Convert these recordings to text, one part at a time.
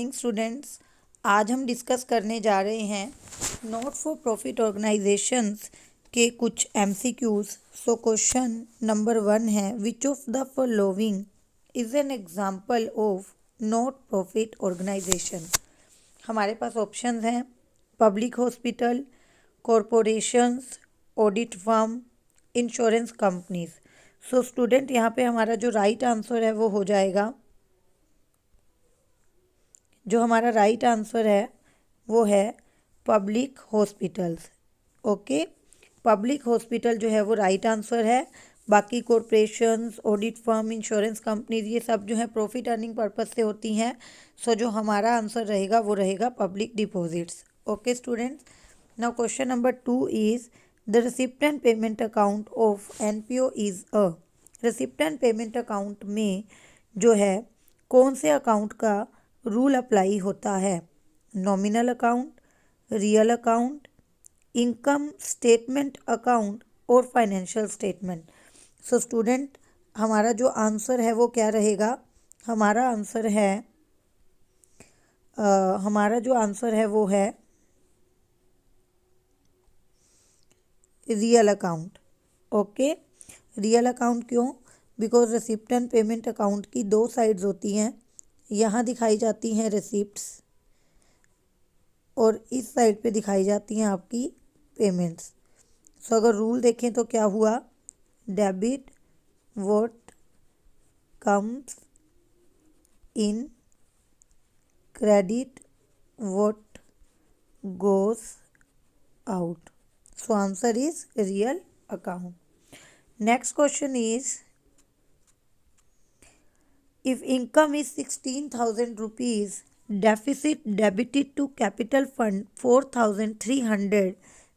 Morning students. आज हम discuss करने जा रहे हैं नॉट फॉर प्रॉफिट ऑर्गेनाइजेशंस के कुछ एमसीक्यूज। सो क्वेश्चन नंबर 1 है, which of the following is an example of not profit organisation. हमारे पास ऑप्शंस हैं public hospital, corporations, audit firm, insurance companies. So student यहाँ पे हमारा जो राइट आंसर है वो हो जाएगा, जो हमारा राइट आंसर है वो है public hospitals. Okay, public hospital जो है वो राइट आंसर है। बाकी corporations, audit firm, insurance companies ये सब जो है प्रॉफिट अर्निंग पर्पस से होती हैं। सो जो हमारा आंसर रहेगा वो रहेगा public deposits. Okay students, now question number 2 is the recipient payment account of NPO is a. Recipient payment account में जो है कौन से अकाउंट का रूल अप्लाई होता है? Nominal account, real account, income statement account और फाइनेंशियल स्टेटमेंट। सो स्टूडेंट हमारा जो आंसर है वो क्या रहेगा? हमारा आंसर है वो है real account. Okay, real account क्यों? बिकॉज रिसिप्टेंट पेमेंट अकाउंट की दो साइड्स होती हैं। यहाँ दिखाई जाती हैं रिसिप्ट्स और इस साइड पे दिखाई जाती हैं आपकी पेमेंट्स। सो अगर रूल देखें तो क्या हुआ? Debit what comes in, credit what goes out. So answer is real account. Next question is, if income is 16,000 rupees, deficit debited to capital fund 4,300,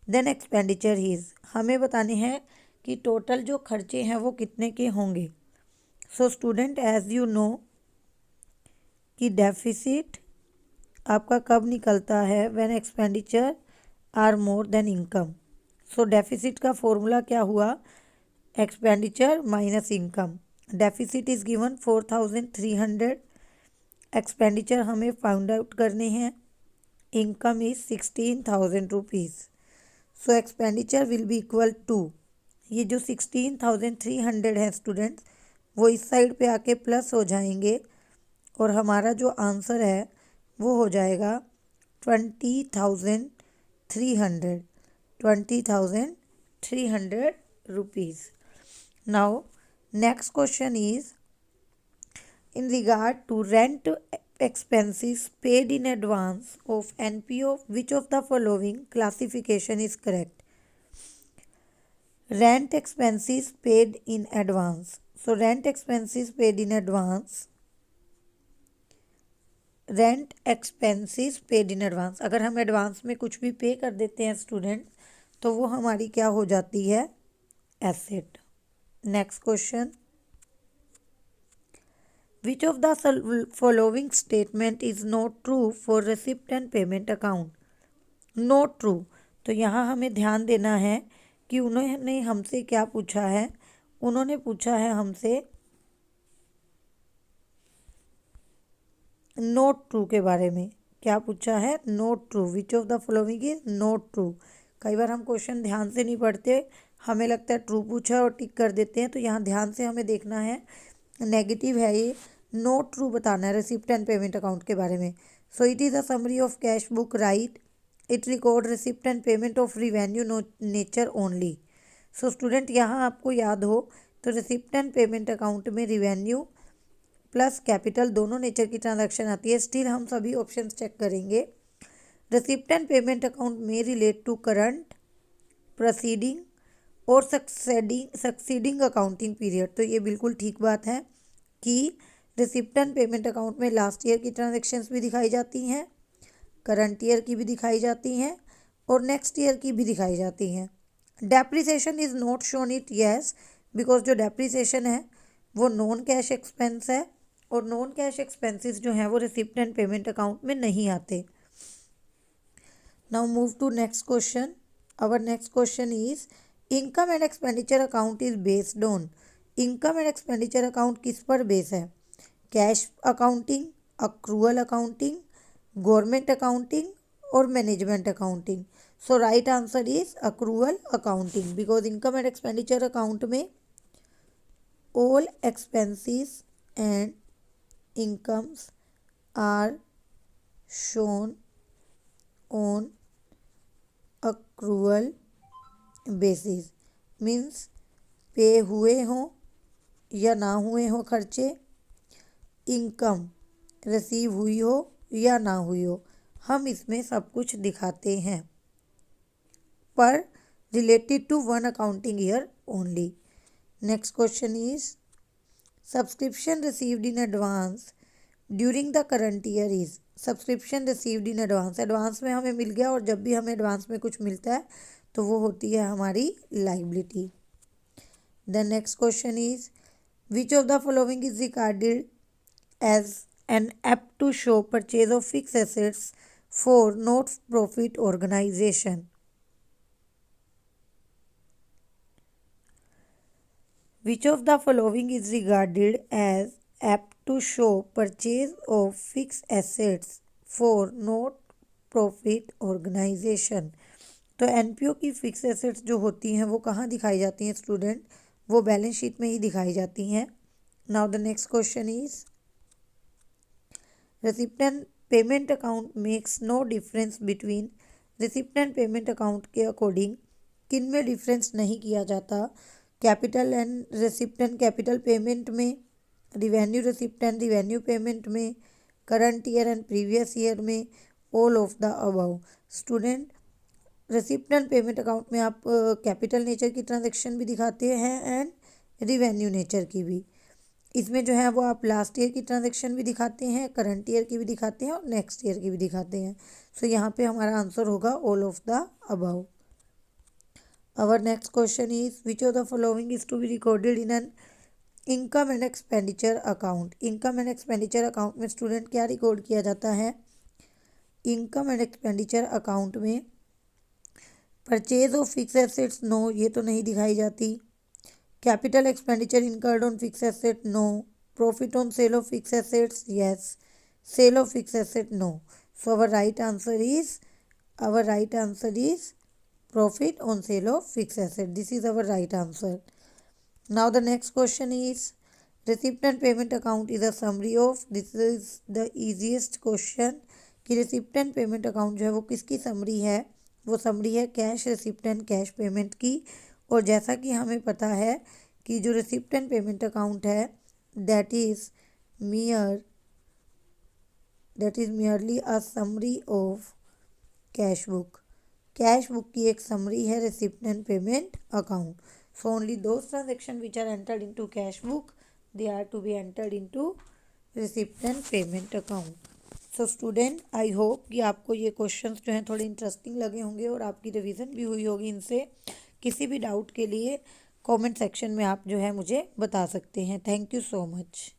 then expenditure is। हमें बताने हैं कि टोटल जो खर्चे हैं वो कितने के होंगे। So student as you know कि डेफिसिट आपका कब निकलता है? When expenditure are more than income. So deficit का फॉर्मूला क्या हुआ? Expenditure minus income. Deficit is given 4,300, expenditure हमें फाइंड आउट करने हैं, income is 16,000 rupees. So expenditure will be equal to, ये जो 16,300 है स्टूडेंट्स वो इस साइड पे आके प्लस हो जाएंगे और हमारा जो आंसर है वो हो जाएगा 20,300 rupees. Now next question is, in regard to rent expenses paid in advance of NPO, which of the following classification is correct? Rent expenses paid in advance. So rent expenses paid in advance, rent expenses paid in advance, अगर हम advance में कुछ भी पे कर देते हैं student तो वो हमारी क्या हो जाती है? Asset. Next question, Which of the following statement is not true for receipt and payment account? Not true, तो यहाँ हमें ध्यान देना है कि उन्होंने हमसे क्या पूछा है। उन्होंने पूछा है हमसे नोट ट्रू के बारे में। क्या पूछा है? Note true. Which of the following is note true. कई बार हम क्वेश्चन ध्यान से नहीं पढ़ते, हमें लगता है ट्रू पूछा है और टिक कर देते हैं, तो यहाँ ध्यान से हमें देखना है। नेगेटिव है ये, नोट ट्रू बताना है रिसिप्ट एंड पेमेंट अकाउंट के बारे में। So it is a summary of cash book, right? It record receipt and payment of revenue nature only. So student यहाँ आपको याद हो तो रिसिप्ट एंड पेमेंट अकाउंट में रिवेन्यू प्लस कैपिटल दोनों नेचर की ट्रांजैक्शन आती है। स्टिल हम सभी ऑप्शंस चेक करेंगे। रिसिप्ट एंड पेमेंट अकाउंट में रिलेट टू करंट, प्रोसीडिंग और सक्सीडिंग अकाउंटिंग पीरियड। तो ये बिल्कुल ठीक बात है कि रिसिप्ट एंड पेमेंट अकाउंट में लास्ट ईयर की ट्रांजैक्शंस भी दिखाई जाती हैं, करंट ईयर की भी दिखाई जाती हैं और नेक्स्ट ईयर की भी दिखाई जाती हैं। Depreciation is not shown it, yes, because जो डेप्रिसिएशन है वो नॉन कैश एक्सपेंस है और नॉन कैश एक्सपेंसेस जो हैं वो रिसिप्ट एंड पेमेंट अकाउंट में नहीं आते। Now move to next question. Our next question is, income and expenditure account is based on. Income and expenditure account किस पर बेस है? Cash accounting, accrual accounting, government accounting और management accounting? So right answer is accrual accounting, because income and expenditure account में all expenses and incomes are shown on accrual basis, means पे हुए हों या ना हुए हों खर्चे, इनकम रिसीव हुई हो या ना हुई हो, हम इसमें सब कुछ दिखाते हैं, पर related to one accounting year only. Next question is subscription received in advance during the current year is. Subscription received in advance, advance में हमें मिल गया और जब भी हमें एडवांस में कुछ मिलता है तो वो होती है हमारी liability. The next question is which of the following is regarded as an apt to show purchase of fix assets for not profit organisation? Which of the following is regarded as apt to show purchase of fixed assets for not profit organization? तो NPO की fix assets जो होती हैं वो कहाँ दिखाई जाती हैं स्टूडेंट? वो बैलेंस शीट में ही दिखाई जाती हैं। Now the next question is receipts and payment account makes no difference between. Receipts and payment account के अकॉर्डिंग किन में डिफरेंस नहीं किया जाता? Capital and receipts and capital payment में, रिवेन्यू रेसिप्टेंट रिवेन्यू पेमेंट में, current year and previous year में, all of the above. Student receipts and payment account में आप कैपिटल नेचर की ट्रांजैक्शन भी दिखाते हैं एंड रिवेन्यू नेचर की भी। इसमें जो है वो आप लास्ट ईयर की ट्रांजैक्शन भी दिखाते हैं, करंट ईयर की भी दिखाते हैं और नेक्स्ट ईयर की भी दिखाते हैं। सो यहाँ पे हमारा आंसर होगा all of the above. Our next question is which of the following is to be recorded in an income and expenditure account? Income and expenditure account में स्टूडेंट क्या रिकॉर्ड किया जाता है? इनकम एंड एक्सपेंडिचर अकाउंट में purchase of fix assets, no, ये तो नहीं दिखाई जाती। Capital expenditure incurred on fix asset, no. Profit on sale of fix assets, yes. Sale of fix asset, no. So our right answer is profit on sale of fixed asset. This is our right answer. Now the next question is receipt and payment account is a summary of, this is the easiest question, कि receipt and payment account जो है वो किसकी summary है? वो summary है cash receipt and cash payment की। और जैसा कि हमें पता है कि जो रिसिप्ट एंड पेमेंट अकाउंट है that is merely a summary of cash book. Cash book की एक समरी है receipt and payment account. So only those transaction which are entered into cash book they are to be entered into receipt and payment account. So student I hope कि आपको ये questions जो हैं थोड़े interesting लगे होंगे और आपकी रिवीजन भी हुई होगी इनसे। किसी भी डाउट के लिए कमेंट सेक्शन में आप जो है मुझे बता सकते हैं। Thank you so much.